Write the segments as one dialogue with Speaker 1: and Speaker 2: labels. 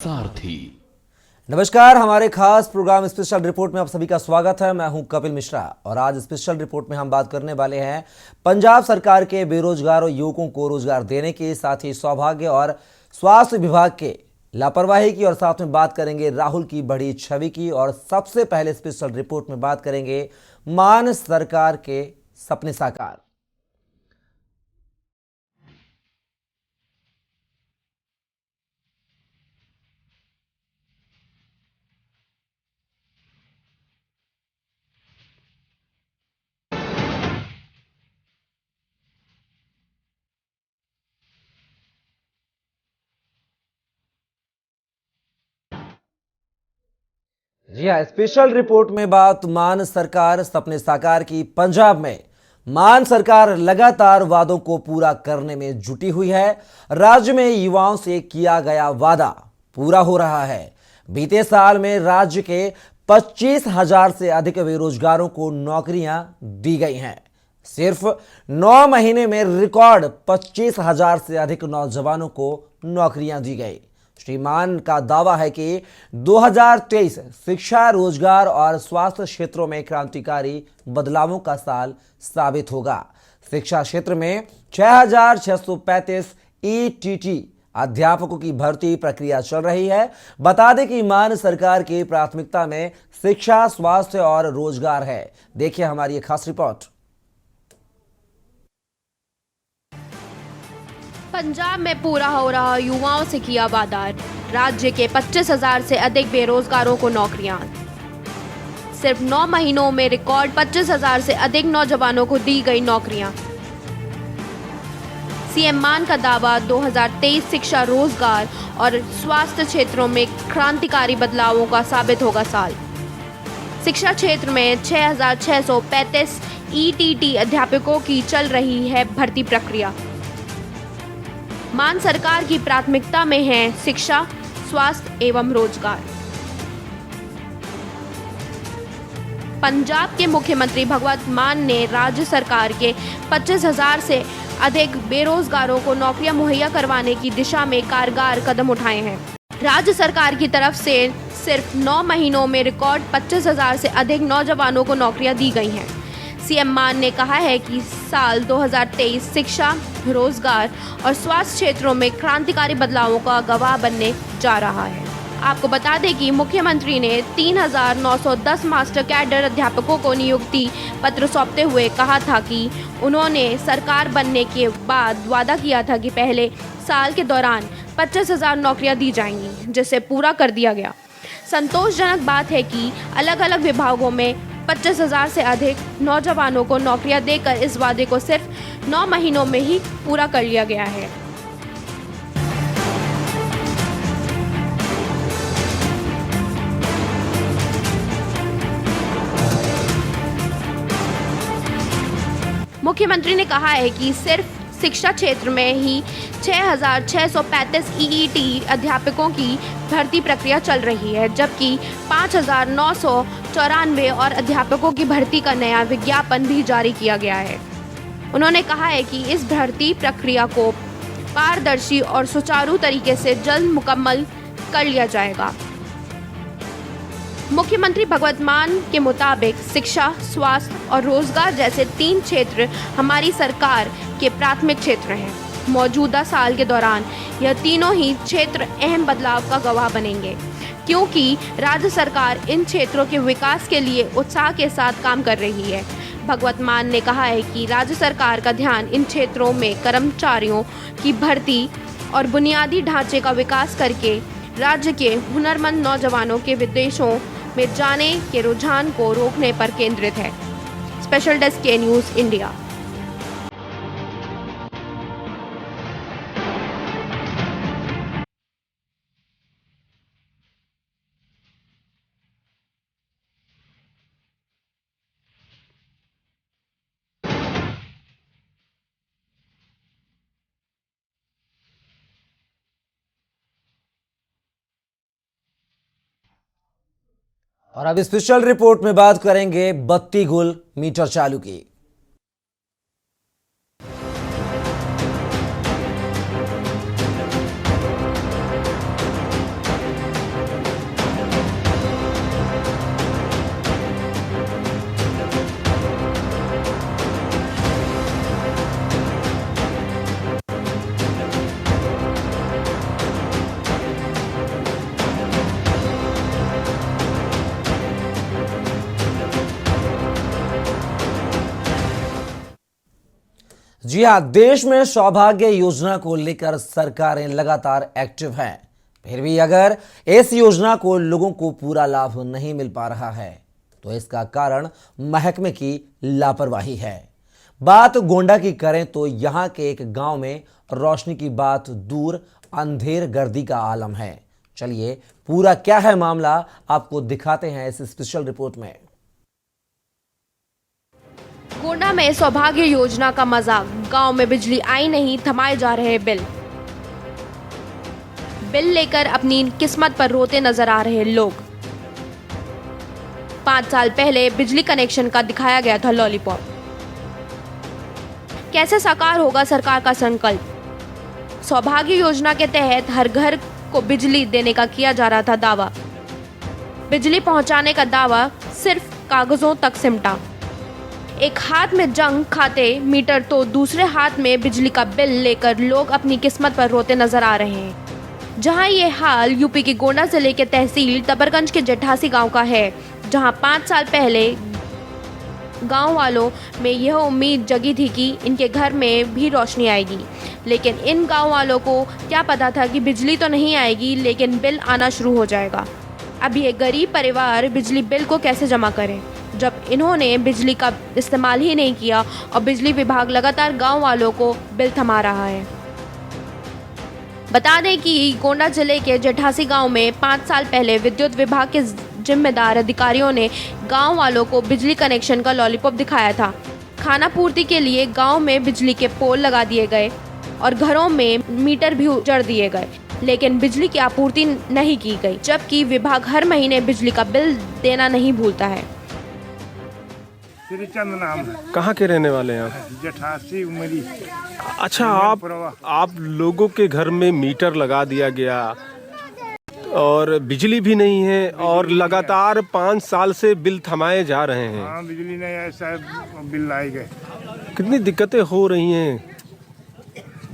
Speaker 1: सारथी।
Speaker 2: नमस्कार, हमारे खास प्रोग्राम स्पेशल रिपोर्ट में आप सभी का स्वागत है। मैं हूं कपिल मिश्रा और आज स्पेशल रिपोर्ट में हम बात करने वाले हैं पंजाब सरकार के बेरोजगार युवकों को रोजगार देने के साथ ही सौभाग्य और स्वास्थ्य विभाग के लापरवाही की, और साथ में बात करेंगे राहुल की बड़ी छवि की। और सबसे पहले स्पेशल रिपोर्ट में बात करेंगे मान सरकार के सपने साकार। जी हाँ, स्पेशल रिपोर्ट में बात मान सरकार सपने साकार की। पंजाब में मान सरकार लगातार वादों को पूरा करने में जुटी हुई है। राज्य में युवाओं से किया गया वादा पूरा हो रहा है। बीते साल में राज्य के 25,000 से अधिक बेरोजगारों को नौकरियां दी गई हैं। सिर्फ 9 महीने में रिकॉर्ड 25,000 से अधिक नौजवानों को नौकरियां दी गई। श्रीमान का दावा है कि 2023 शिक्षा, रोजगार और स्वास्थ्य क्षेत्रों में क्रांतिकारी बदलावों का साल साबित होगा। शिक्षा क्षेत्र में 6,635 ईटीटी अध्यापकों की भर्ती प्रक्रिया चल रही है। बता दें कि मान सरकार की प्राथमिकता में शिक्षा, स्वास्थ्य और रोजगार है। देखिए हमारी ये खास रिपोर्ट।
Speaker 3: पंजाब में पूरा हो रहा युवाओं से किया वादा। राज्य के 25,000 से अधिक बेरोजगारों को नौकरियां। सिर्फ 9 महीनों में रिकॉर्ड 25,000 से अधिक नौजवानों को दी गई नौकरियां। सीएम मान का दावा 2023 शिक्षा, रोजगार और स्वास्थ्य क्षेत्रों में क्रांतिकारी बदलावों का साबित होगा साल। शिक्षा क्षेत्र में 6,635 ईटीटी अध्यापकों की चल रही है भर्ती प्रक्रिया। मान सरकार की प्राथमिकता में है शिक्षा, स्वास्थ्य एवं रोजगार। पंजाब के मुख्यमंत्री भगवंत मान ने राज्य सरकार के 25,000 से अधिक बेरोजगारों को नौकरियां मुहैया करवाने की दिशा में कारगर कदम उठाए हैं। राज्य सरकार की तरफ से सिर्फ 9 महीनों में रिकॉर्ड 25,000 से अधिक नौजवानों को नौकरियां दी गई हैं। सीएम मान ने कहा है कि साल 2023 शिक्षा, रोजगार और स्वास्थ्य क्षेत्रों में क्रांतिकारी बदलावों का गवाह बनने जा रहा है। आपको बता दें कि मुख्यमंत्री ने 3,910 मास्टर कैडर अध्यापकों को नियुक्ति पत्र सौंपते हुए कहा था कि उन्होंने सरकार बनने के बाद वादा किया था कि पहले साल के दौरान 25,000 नौकरियां दी जाएंगी, जिसे पूरा कर दिया गया। संतोषजनक बात है कि अलग अलग विभागों में 25,000 से अधिक नौजवानों को नौकरियां देकर इस वादे को सिर्फ 9 महीनों में ही पूरा कर लिया गया है। मुख्यमंत्री ने कहा है कि सिर्फ शिक्षा क्षेत्र में ही 6,635 ईईटी अध्यापकों की भर्ती प्रक्रिया चल रही है, जबकि 5,994 और अध्यापकों की भर्ती का नया विज्ञापन भी जारी किया गया है। उन्होंने कहा है कि इस भर्ती प्रक्रिया को पारदर्शी और सुचारू तरीके से जल्द मुकम्मल कर लिया जाएगा। मुख्यमंत्री भगवंत मान के मुताबिक शिक्षा, स्वास्थ्य और रोजगार जैसे 3 क्षेत्र हमारी सरकार के प्राथमिक क्षेत्र हैं। मौजूदा साल के दौरान यह तीनों ही क्षेत्र अहम बदलाव का गवाह बनेंगे, क्योंकि राज्य सरकार इन क्षेत्रों के विकास के लिए उत्साह के साथ काम कर रही है। भगवंत मान ने कहा है कि राज्य सरकार का ध्यान इन क्षेत्रों में कर्मचारियों की भर्ती और बुनियादी ढांचे का विकास करके राज्य के हुनरमंद नौजवानों के विदेशों में जाने के रुझान को रोकने पर केंद्रित है। स्पेशल डेस्क के न्यूज़ इंडिया।
Speaker 2: और अब स्पेशल रिपोर्ट में बात करेंगे बत्ती गुल मीटर चालू की। जी हां, देश में सौभाग्य योजना को लेकर सरकारें लगातार एक्टिव हैं। फिर भी अगर इस योजना को लोगों को पूरा लाभ नहीं मिल पा रहा है तो इसका कारण महकमे की लापरवाही है। बात गोंडा की करें तो यहां के एक गांव में रोशनी की बात दूर, अंधेर गर्दी का आलम है। चलिए पूरा क्या है मामला आपको दिखाते हैं इस स्पेशल रिपोर्ट में।
Speaker 3: गोंडा में सौभाग्य योजना का मजाक, गांव में बिजली आई नहीं, थमाए जा रहे बिल लेकर अपनी किस्मत पर रोते नजर आ रहे लोग। 5 साल पहले बिजली कनेक्शन का दिखाया गया था लॉलीपॉप। कैसे साकार होगा सरकार का संकल्प? सौभाग्य योजना के तहत हर घर को बिजली देने का किया जा रहा था दावा। बिजली पहुंचाने का दावा सिर्फ कागजों तक सिमटा। एक हाथ में जंग खाते मीटर तो दूसरे हाथ में बिजली का बिल लेकर लोग अपनी किस्मत पर रोते नजर आ रहे हैं। जहां ये हाल यूपी के गोंडा जिले के तहसील तबरगंज के जेठासी गांव का है, जहां 5 साल पहले गांव वालों में यह उम्मीद जगी थी कि इनके घर में भी रोशनी आएगी। लेकिन इन गांव वालों को क्या पता था कि बिजली तो नहीं आएगी लेकिन बिल आना शुरू हो जाएगा। अब ये गरीब परिवार बिजली बिल को कैसे जमा करें जब इन्होंने बिजली का इस्तेमाल ही नहीं किया और बिजली विभाग लगातार गांव वालों को बिल थमा रहा है। बता दें कि गोंडा जिले के जेठासी गांव में 5 साल पहले विद्युत विभाग के जिम्मेदार अधिकारियों ने गांव वालों को बिजली कनेक्शन का लॉलीपॉप दिखाया था। खाना पूर्ति के लिए गांव में बिजली के पोल लगा दिए गए और घरों में मीटर भी उजड़ दिए गए, लेकिन बिजली की आपूर्ति नहीं की गई, जबकि विभाग हर महीने बिजली का बिल देना नहीं भूलता है।
Speaker 1: श्रीचंद नाम है।
Speaker 4: कहाँ के रहने वाले हैं आप?
Speaker 1: जेठासी उमरी।
Speaker 4: अच्छा, आप लोगों के घर में मीटर लगा दिया गया और बिजली भी नहीं है और लगातार 5 साल से बिल थमाए जा रहे हैं।
Speaker 1: हाँ, बिजली नहीं ऐसा बिल आए गए।
Speaker 4: कितनी दिक्कतें हो रही हैं?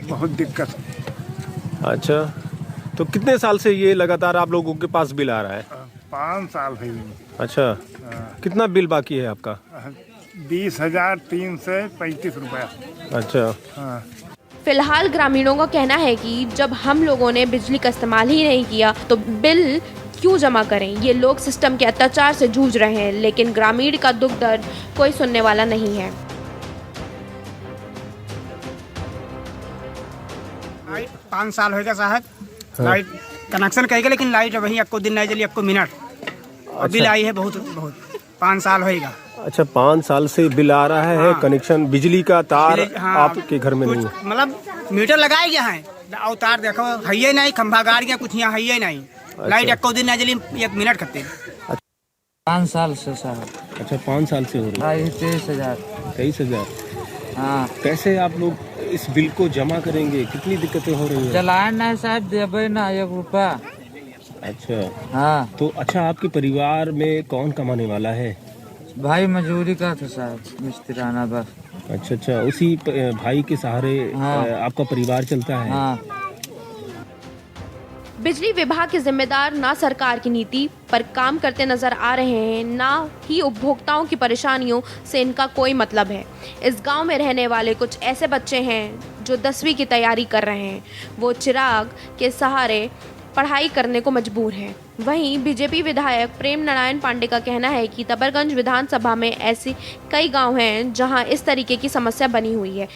Speaker 1: बहुत दिक्कत।
Speaker 4: अच्छा, तो कितने साल से ये लगातार आप लोगों के पास बिल आ रहा है?
Speaker 1: 5 साल है।
Speaker 4: अच्छा, कितना बिल बाकी है आपका?
Speaker 1: 20,335 रुपया।
Speaker 4: अच्छा।
Speaker 1: हाँ।
Speaker 3: फिलहाल ग्रामीणों का कहना है कि जब हम लोगों ने बिजली का इस्तेमाल ही नहीं किया तो बिल क्यों जमा करें। ये लोग सिस्टम के अत्याचार से जूझ रहे हैं, लेकिन ग्रामीण का दुख दर्द कोई सुनने वाला नहीं है।
Speaker 5: लाइट 5 साल होगा साहब। लाइट कनेक्शन कहेगा लेकिन लाइट वही आपको दिन नहीं जली, आपको मिनट। और बिल आई है बहुत 5 साल होएगा।
Speaker 4: अच्छा, 5 साल से बिल आ रहा है। हाँ। कनेक्शन बिजली का तार
Speaker 5: हाँ,
Speaker 4: आपके घर में नहीं है?
Speaker 5: मतलब मीटर लगाए गया है और तार देखो है ही नहीं, खंभा गाड़ गया, कुछ यहाँ है ही नहीं।
Speaker 4: अच्छा।
Speaker 5: लाइट आपको दिन नहीं जली, 1 मिनट करते।
Speaker 6: 5 साल से साहब।
Speaker 4: अच्छा, 5 साल से हो रही है।
Speaker 6: 23,000।
Speaker 4: 23,000।
Speaker 6: हाँ।
Speaker 4: कैसे आप लोग इस बिल को जमा करेंगे? कितनी दिक्कतें हो रही है?
Speaker 6: चलाए ना साहब, देवे ना 1 रुपया।
Speaker 4: अच्छा।
Speaker 6: हाँ।
Speaker 4: तो अच्छा, आपके परिवार में कौन कमाने वाला है?
Speaker 6: भाई मजदूरी का था साहब, मिस्त्रियाना बस।
Speaker 4: अच्छा, उसी भाई के सहारे आपका परिवार चलता है?
Speaker 6: हाँ।
Speaker 3: बिजली विभाग के जिम्मेदार ना सरकार की नीति पर काम करते नजर आ रहे हैं, ना ही उपभोक्ताओं की परेशानियों से इनका कोई मतलब है। इस गांव में रहने वाले कुछ ऐसे बच्चे हैं जो 10वीं की तैयारी कर रहे हैं। वो चिराग के सहारे पढ़ाई करने को मजबूर हैं। वहीं बीजेपी विधायक प्रेम नारायण पांडे का कहना है कि तबरगंज विधानसभा में ऐसे कई गांव हैं जहां इस तरीके की समस्या बनी हुई है।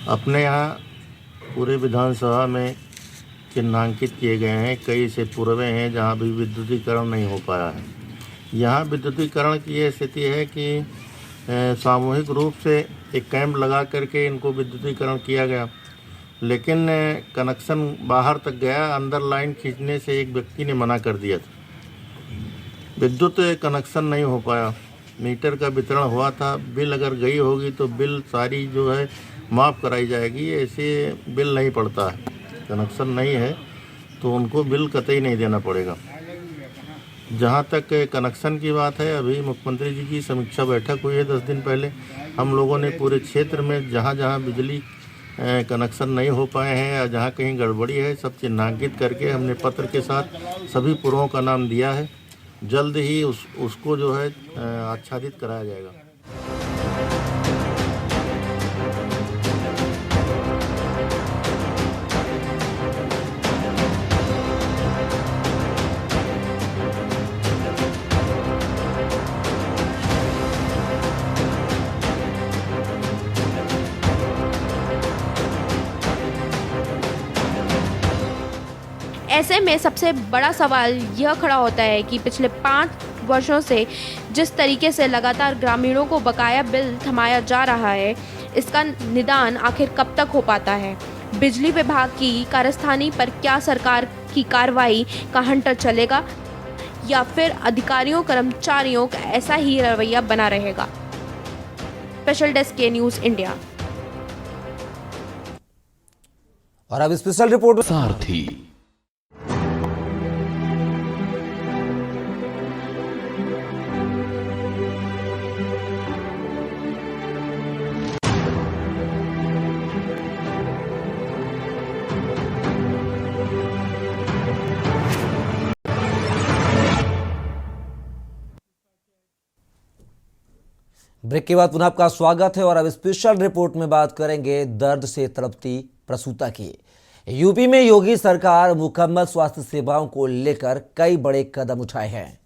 Speaker 7: अपने यहाँ पूरे विधानसभा में चिन्हांकित किए गए हैं, कई से पूर्वे हैं जहाँ भी विद्युतीकरण नहीं हो पाया है। यहाँ विद्युतीकरण की ये स्थिति है कि सामूहिक रूप से एक कैंप लगा करके इनको विद्युतीकरण किया गया, लेकिन कनेक्शन बाहर तक गया, अंदर लाइन खींचने से एक व्यक्ति ने मना कर दिया था। विद्युत कनेक्शन नहीं हो पाया, मीटर का वितरण हुआ था। बिल अगर गई होगी तो बिल सारी जो है माफ़ कराई जाएगी, ऐसे बिल नहीं पड़ता है। कनेक्शन नहीं है तो उनको बिल कतई नहीं देना पड़ेगा। जहाँ तक कनेक्शन की बात है, अभी मुख्यमंत्री जी की समीक्षा बैठक हुई है 10 दिन पहले। हम लोगों ने पूरे क्षेत्र में जहाँ जहाँ बिजली कनेक्शन नहीं हो पाए हैं या जहाँ कहीं गड़बड़ी है, सब चिन्हांकित करके हमने पत्र के साथ सभी पुरों का नाम दिया है। जल्द ही उसको जो है आच्छादित कराया जाएगा।
Speaker 3: ऐसे में सबसे बड़ा सवाल यह खड़ा होता है कि पिछले 5 वर्षों से जिस तरीके से लगातार ग्रामीणों को बकाया बिल थमाया जा रहा है, इसका निदान आखिर कब तक हो पाता है। बिजली विभाग की कारस्तानी पर क्या सरकार की कार्रवाई का हंटर चलेगा या फिर अधिकारियों कर्मचारियों का ऐसा ही रवैया बना रहेगा। स्पेशल डेस्क के न्यूज़ इंडिया।
Speaker 2: और अब स्पेशल रिपोर्ट में
Speaker 8: सारथी
Speaker 2: ब्रेक के बाद पुनः आपका स्वागत है और अब स्पेशल रिपोर्ट में बात करेंगे दर्द से तड़पती प्रसूता की। यूपी में योगी सरकार मुकम्मल स्वास्थ्य सेवाओं को लेकर कई बड़े कदम उठाए हैं।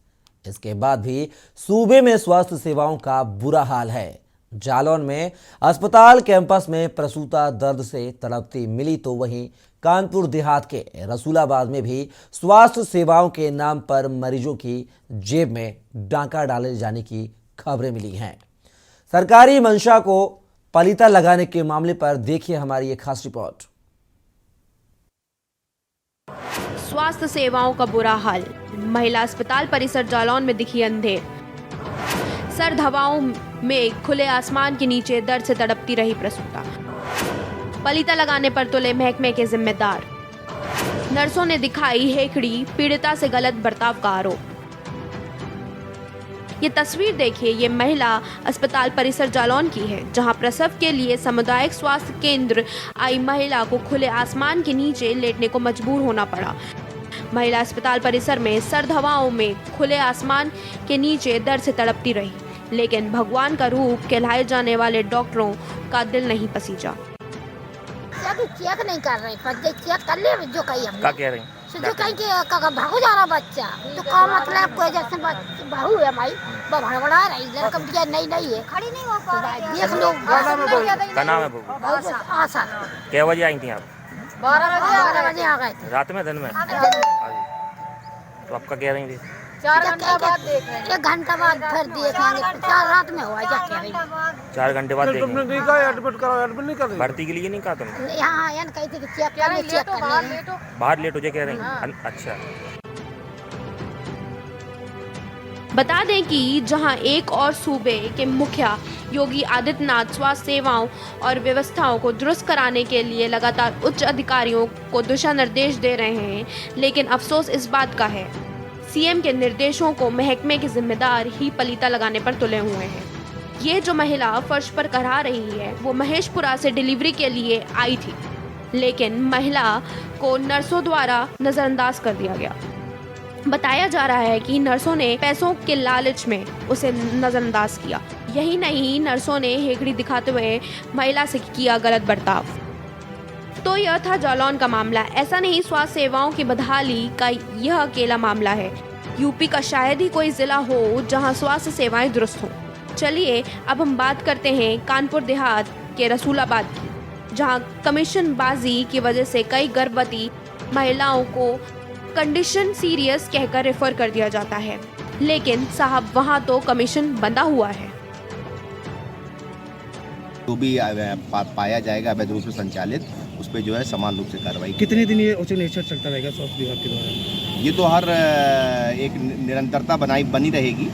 Speaker 2: इसके बाद भी सूबे में स्वास्थ्य सेवाओं का बुरा हाल है। जालौन में अस्पताल कैंपस में प्रसूता दर्द से तड़पती मिली तो वहीं कानपुर देहात के रसूलाबाद में भी स्वास्थ्य सेवाओं के नाम पर मरीजों की जेब में डांका डाले जाने की खबरें मिली हैं। सरकारी मंशा को पलीता लगाने के मामले पर देखिए हमारी एक खास रिपोर्ट।
Speaker 3: स्वास्थ्य सेवाओं का बुरा हाल। महिला अस्पताल परिसर जालौन में दिखी अंधेर। सर्द हवाओं में खुले आसमान के नीचे दर्द से तड़पती रही प्रसूता। पलीता लगाने पर तुले महकमे के जिम्मेदार। नर्सों ने दिखाई हेकड़ी, पीड़िता से गलत बर्ताव का आरोप। ये तस्वीर देखिए, ये महिला अस्पताल परिसर जालौन की है, जहां प्रसव के लिए सामुदायिक स्वास्थ्य केंद्र आई महिला को खुले आसमान के नीचे लेटने को मजबूर होना पड़ा। महिला अस्पताल परिसर में सर्द हवाओं में खुले आसमान के नीचे दर्द से तड़पती रही, लेकिन भगवान का रूप कहलाए जाने वाले डॉक्टरों का दिल नहीं पसीजा।
Speaker 9: चेक नहीं कर रहे, चेक कर ले जो कही हम
Speaker 10: क्या कह रहे हैं?
Speaker 9: जो कहीं के भागो जा रहा बच्चा तो का मतलब कोई जैसे बहू है भाई भड़बड़ा रही लड़का बिटिया नहीं है, खड़ी नहीं हो पा रही। देख लो
Speaker 10: क्या नाम है बहू?
Speaker 9: आशा।
Speaker 10: क्या बजे आई थी आप?
Speaker 9: 12 बजे आ गए थे।
Speaker 10: रात में दिन में? तो आपका कह रही थी
Speaker 9: 4 घंटे बाद देख रहे हैं, 1 घंटा बाद फिर देखेंगे। 4 रात में हुआ क्या कह रही?
Speaker 10: 4 घंटे बाद देखेंगे।
Speaker 1: एडमिट कराओ, एडमिट नहीं कर रही।
Speaker 10: भर्ती के लिए नहीं कहा तुमने?
Speaker 9: यहाँ यान कही थी कि चेक कर ले।
Speaker 10: बाहर लेट हो जाए कह रही हैं। अच्छा,
Speaker 3: बता दें कि जहां एक और सूबे के मुखिया योगी आदित्यनाथ स्वास्थ्य सेवाओं और व्यवस्थाओं को दुरुस्त कराने के लिए लगातार उच्च अधिकारियों को दिशा निर्देश दे रहे हैं, लेकिन अफसोस इस बात का है सीएम के निर्देशों को महकमे के जिम्मेदार ही पलीता लगाने पर तुले हुए हैं। ये जो महिला फर्श पर करा रही है वो महेशपुरा से डिलीवरी के लिए आई थी, लेकिन महिला को नर्सों द्वारा नजरअंदाज कर दिया गया। बताया जा रहा है कि नर्सों ने पैसों के लालच में उसे नजरअंदाज किया। यही नहीं, नर्सों ने हेकड़ी दिखाते हुए महिला से किया गलत बर्ताव। तो यह था जालौन का मामला। ऐसा नहीं स्वास्थ्य सेवाओं की बदहाली का यह अकेला मामला है। यूपी का शायद ही कोई जिला हो जहां स्वास्थ्य सेवाएं दुरुस्त हों। चलिए अब हम बात करते हैं कानपुर देहात के रसूलाबाद की, जहां कमीशनबाजी की वजह से कई गर्भवती महिलाओं को कंडीशन सीरियस कहकर रेफर कर दिया जाता है, लेकिन साहब वहां तो कमीशन बंधा हुआ है।
Speaker 11: जो भी पाया जाएगा अवैध रूप से संचालित, उस पर जो है समान रूप से कार्रवाई।
Speaker 12: कितने दिन ये उच्च निरीक्षण चलता रहेगा स्वास्थ्य विभाग के द्वारा?
Speaker 11: ये तो हर एक निरंतरता बनी रहेगी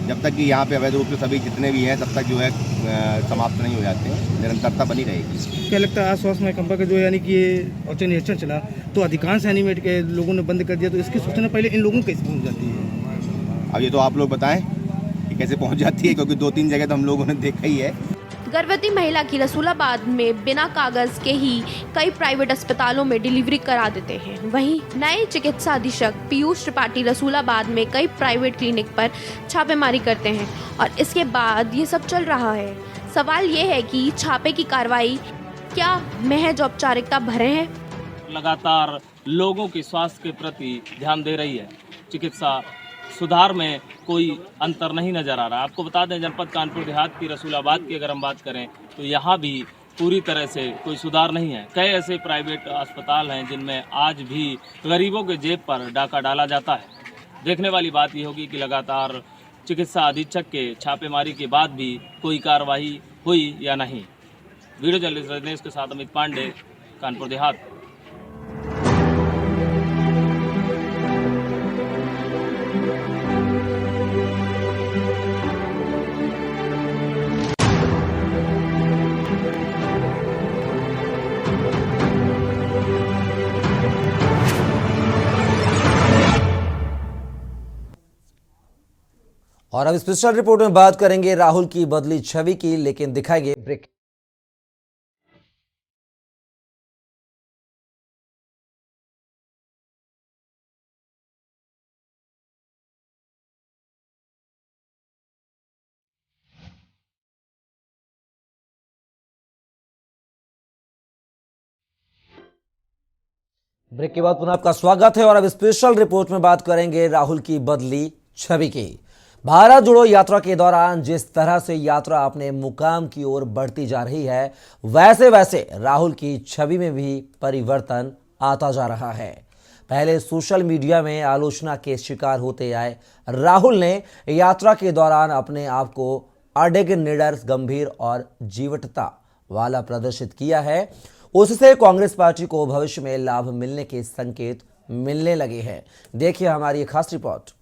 Speaker 11: जब तक कि यहाँ पे अवैध रूप से सभी जितने भी हैं तब तक जो है समाप्त नहीं हो जाते हैं। निरंतरता बनी रहेगी।
Speaker 12: क्या लगता है आज स्वास्थ्य महकमा का जो यानी कि ये उच्च निरीक्षण चला तो अधिकांश एनिमेट के लोगों ने बंद कर दिया, तो इसकी सूचना पहले इन लोगों को कैसे पहुँच जाती है?
Speaker 11: अब ये तो आप लोग बताएं कि कैसे पहुँच जाती है, क्योंकि 2-3 जगह तो हम लोगों ने देखा ही है।
Speaker 3: गर्भवती महिला की रसूलाबाद में बिना कागज के ही कई प्राइवेट अस्पतालों में डिलीवरी करा देते हैं। वहीं नए चिकित्सा अधीक्षक पीयूष त्रिपाठी रसूलाबाद में कई प्राइवेट क्लिनिक पर छापेमारी करते हैं और इसके बाद ये सब चल रहा है। सवाल ये है कि छापे की कार्रवाई क्या महज औपचारिकता भरे हैं?
Speaker 13: लगातार लोगों के स्वास्थ्य के प्रति ध्यान दे रही है। चिकित्सा सुधार में कोई अंतर नहीं नजर आ रहा। आपको बता दें जनपद कानपुर देहात की रसूलाबाद की अगर हम बात करें तो यहाँ भी पूरी तरह से कोई सुधार नहीं है। कई ऐसे प्राइवेट अस्पताल हैं जिनमें आज भी गरीबों के जेब पर डाका डाला जाता है। देखने वाली बात यह होगी कि लगातार चिकित्सा अधीक्षक के छापेमारी के बाद भी कोई कार्रवाई हुई या नहीं। वीडियो जर्नलिस्ट रजनीश के साथ अमित पांडे, कानपुर देहात।
Speaker 2: और अब स्पेशल रिपोर्ट में बात करेंगे राहुल की बदली छवि की, लेकिन दिखाएंगे ब्रेक। ब्रेक के बाद पुनः आपका स्वागत है और अब स्पेशल रिपोर्ट में बात करेंगे राहुल की बदली छवि की। भारत जोड़ो यात्रा के दौरान जिस तरह से यात्रा अपने मुकाम की ओर बढ़ती जा रही है, वैसे वैसे राहुल की छवि में भी परिवर्तन आता जा रहा है। पहले सोशल मीडिया में आलोचना के शिकार होते आए राहुल ने यात्रा के दौरान अपने आप को अडिग, निडर, गंभीर और जीवटता वाला प्रदर्शित किया है। उससे कांग्रेस पार्टी को भविष्य में लाभ मिलने के संकेत मिलने लगे हैं। देखिए हमारी खास रिपोर्ट।